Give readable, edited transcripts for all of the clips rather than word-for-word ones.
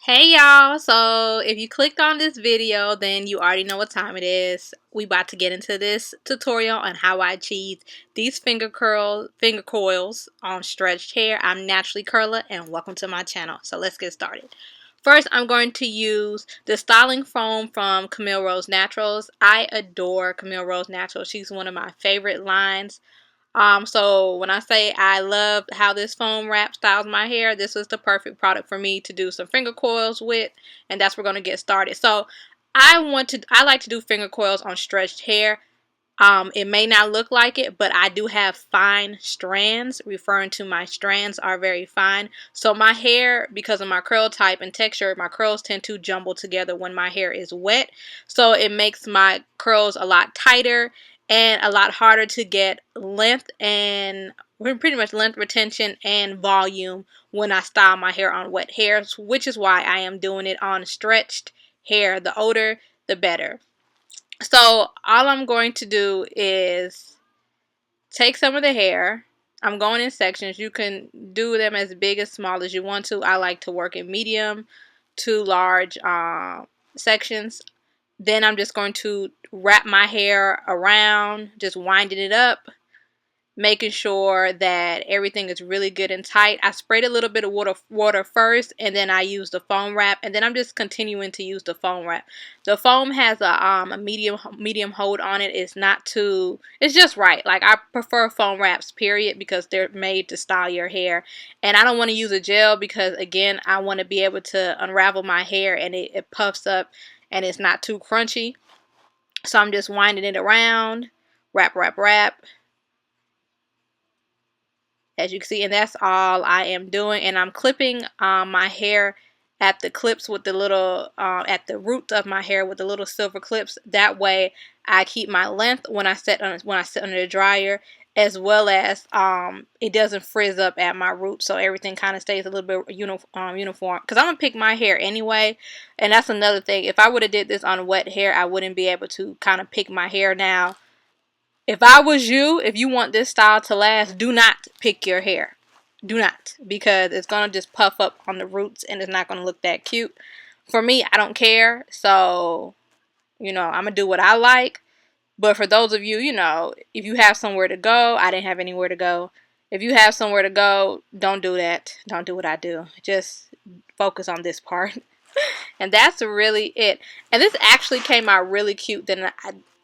Hey y'all, so if you clicked on this video, then you already know what time it is. We about to get into this tutorial on how I achieve these finger coils on stretched hair. I'm Naturally Curler and welcome to my channel. So let's get started. First, I'm going to use the styling foam from Camille Rose Naturals. I adore Camille Rose Naturals. She's one of my favorite lines. So when I say I love how this foam wrap styles my hair, this was the perfect product for me to do some finger coils with, and that's where we're going to get started. So I like to do finger coils on stretched hair. It may not look like it, but I do have fine strands, referring to my strands are very fine. So my hair, because of my curl type and texture, my curls tend to jumble together when my hair is wet. So it makes my curls a lot tighter and a lot harder to get length and pretty much length retention and volume when I style my hair on wet hairs, which is why I am doing it on stretched hair. The older, the better. So all I'm going to do is take some of the hair. I'm going in sections. You can do them as big as small as you want to. I like to work in medium to large sections. Then I'm just going to wrap my hair around, just winding it up, making sure that everything is really good and tight. I sprayed a little bit of water first, and then I used the foam wrap, and then I'm just continuing to use the foam wrap. The foam has a medium hold on it. It's not too, it's just right. Like, I prefer foam wraps, period, because they're made to style your hair. And I don't want to use a gel because, again, I want to be able to unravel my hair and it puffs up and it's not too crunchy. So I'm just winding it around, wrap, as you can see, and that's all I am doing. And I'm clipping my hair at the clips with the little at the roots of my hair with the little silver clips. That way I keep my length when I sit under the dryer, as well as it doesn't frizz up at my roots, so everything kind of stays a little bit uniform, because I'm gonna pick my hair anyway. And that's another thing, if I would have did this on wet hair, I wouldn't be able to kind of pick my hair. Now, if I was you, if you want this style to last, do not pick your hair. Do not, because it's going to just puff up on the roots and it's not going to look that cute. For me, I don't care. So, I'm going to do what I like. But for those of you, if you have somewhere to go, I didn't have anywhere to go. If you have somewhere to go, don't do that. Don't do what I do. Just focus on this part. And that's really it. And this actually came out really cute.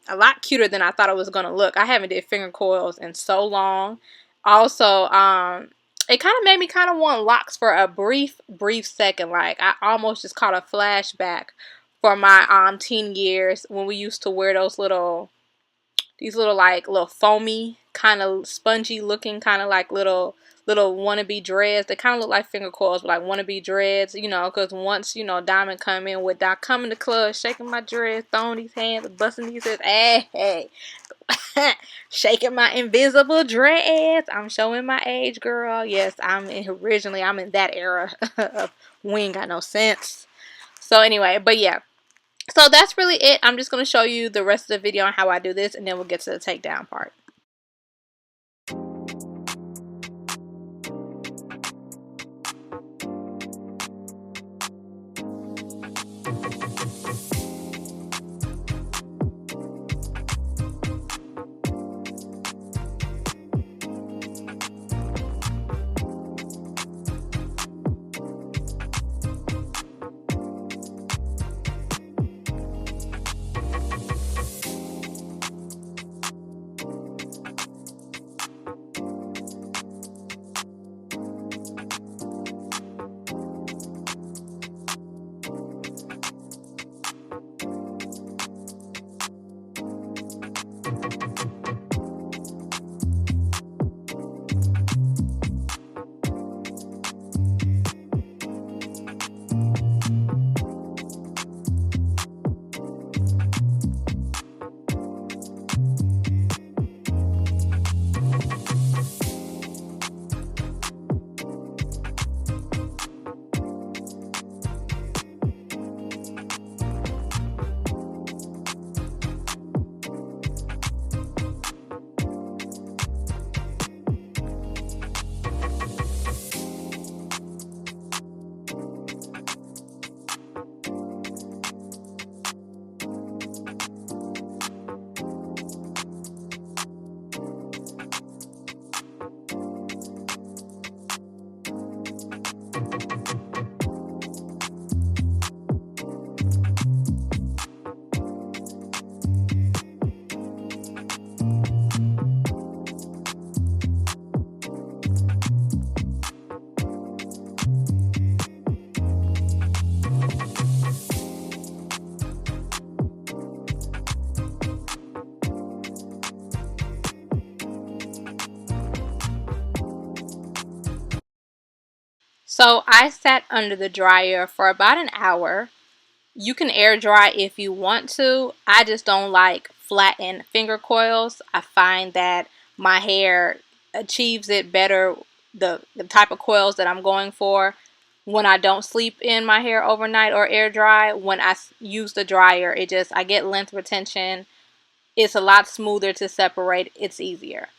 A lot cuter than I thought it was going to look. I haven't did finger coils in so long. Also, it kind of made me kind of want locks for a brief second. Like, I almost just caught a flashback for my teen years when we used to wear those little like little foamy, kind of spongy looking, kind of like little wannabe dreads. They kind of look like finger coils, but like wannabe dreads, because once, Diamond come in with Doc, come in the club, shaking my dreads, throwing these hands, busting these heads, hey, shaking my invisible dreads. I'm showing my age, girl. Yes, I'm in that era of we ain't got no sense. So anyway, but yeah. So that's really it. I'm just going to show you the rest of the video on how I do this, and then we'll get to the takedown part. So I sat under the dryer for about an hour. You can air dry if you want to. I just don't like flattened finger coils. I find that my hair achieves it better, the type of coils that I'm going for, when I don't sleep in my hair overnight or air dry. When I use the dryer, I get length retention. It's a lot smoother to separate. It's easier.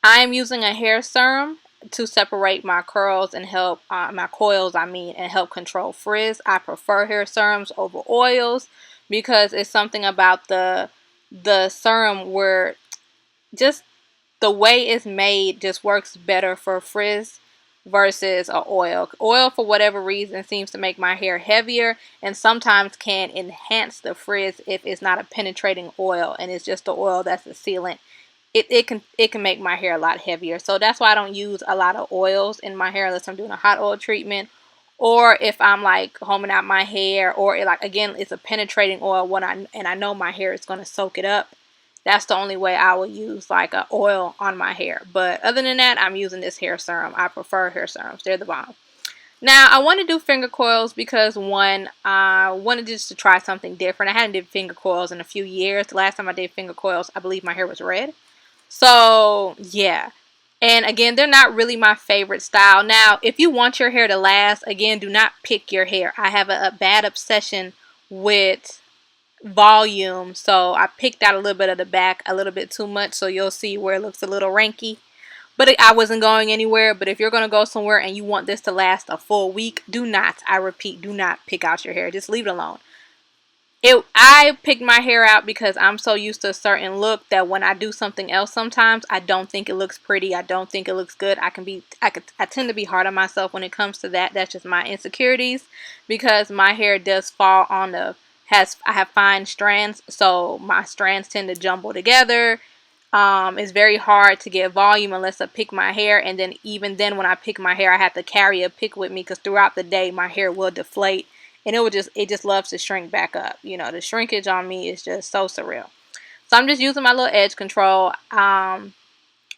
I'm using a hair serum to separate my curls and help my coils, and help control frizz. I prefer hair serums over oils because it's something about the serum where just the way it's made just works better for frizz versus a oil. Oil, for whatever reason, seems to make my hair heavier and sometimes can enhance the frizz if it's not a penetrating oil and it's just the oil that's the sealant. It can make my hair a lot heavier. So that's why I don't use a lot of oils in my hair unless I'm doing a hot oil treatment, or if I'm like homing out my hair, or again, it's a penetrating oil and I know my hair is going to soak it up. That's the only way I will use like a oil on my hair. But other than that, I'm using this hair serum. I prefer hair serums. They're the bomb. Now, I want to do finger coils because, one, I wanted just to try something different. I hadn't did finger coils in a few years. The last time I did finger coils, I believe my hair was red. So, yeah. And again, they're not really my favorite style. Now, if you want your hair to last, again, do not pick your hair. I have a bad obsession with volume, so I picked out a little bit of the back a little bit too much, so you'll see where it looks a little ranky. But I wasn't going anywhere. But if you're going to go somewhere and you want this to last a full week, do not, I repeat, do not pick out your hair. Just leave it alone. I picked my hair out because I'm so used to a certain look that when I do something else sometimes, I don't think it looks pretty. I don't think it looks good. I tend to be hard on myself when it comes to that. That's just my insecurities, because my hair does fall on I have fine strands, so my strands tend to jumble together. It's very hard to get volume unless I pick my hair, and then even then when I pick my hair, I have to carry a pick with me because throughout the day my hair will deflate. And it just loves to shrink back up. You know, the shrinkage on me is just so surreal. So I'm just using my little edge control.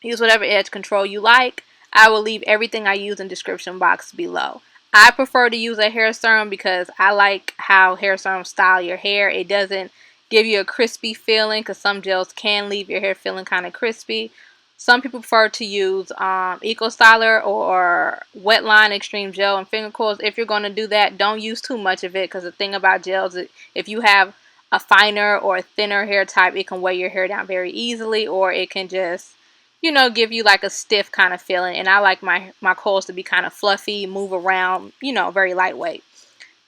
Use whatever edge control you like. I will leave everything I use in the description box below. I prefer to use a hair serum because I like how hair serums style your hair. It doesn't give you a crispy feeling because some gels can leave your hair feeling kind of crispy. Some people prefer to use Eco Styler or Wetline Extreme Gel and finger coils. If you're going to do that, don't use too much of it, because the thing about gels is if you have a finer or a thinner hair type, it can weigh your hair down very easily, or it can just, give you like a stiff kind of feeling. And I like my coils to be kind of fluffy, move around, very lightweight.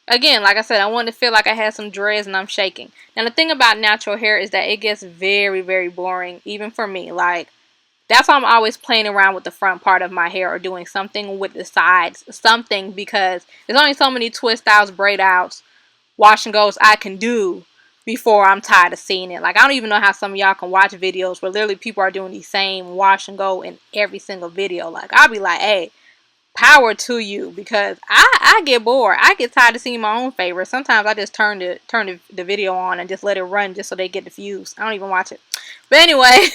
Again, like I said, I wanted to feel like I had some dreads and I'm shaking. Now, the thing about natural hair is that it gets very, very boring, even for me. Like, that's why I'm always playing around with the front part of my hair or doing something with the sides. Something, because there's only so many twist outs, braid outs, wash and goes I can do before I'm tired of seeing it. Like, I don't even know how some of y'all can watch videos where literally people are doing the same wash and go in every single video. Like, I'll be like, hey, power to you, because I get bored. I get tired of seeing my own favorites. Sometimes I just turn the video on and just let it run just so they get diffused. I don't even watch it. But anyway,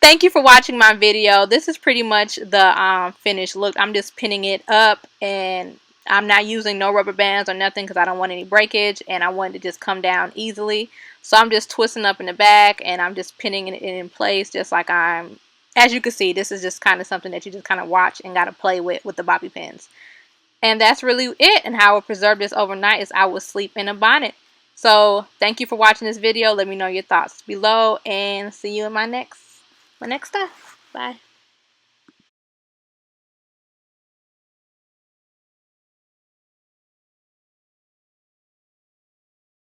thank you for watching my video. This is pretty much the finished look. I'm just pinning it up, and I'm not using no rubber bands or nothing because I don't want any breakage, and I want it to just come down easily. So I'm just twisting up in the back, and I'm just pinning it in place, just like as you can see, this is just kind of something that you just kind of watch and got to play with the bobby pins. And that's really it. And how I would preserve this overnight is I would sleep in a bonnet. So thank you for watching this video. Let me know your thoughts below, and see you in my next stuff. Bye.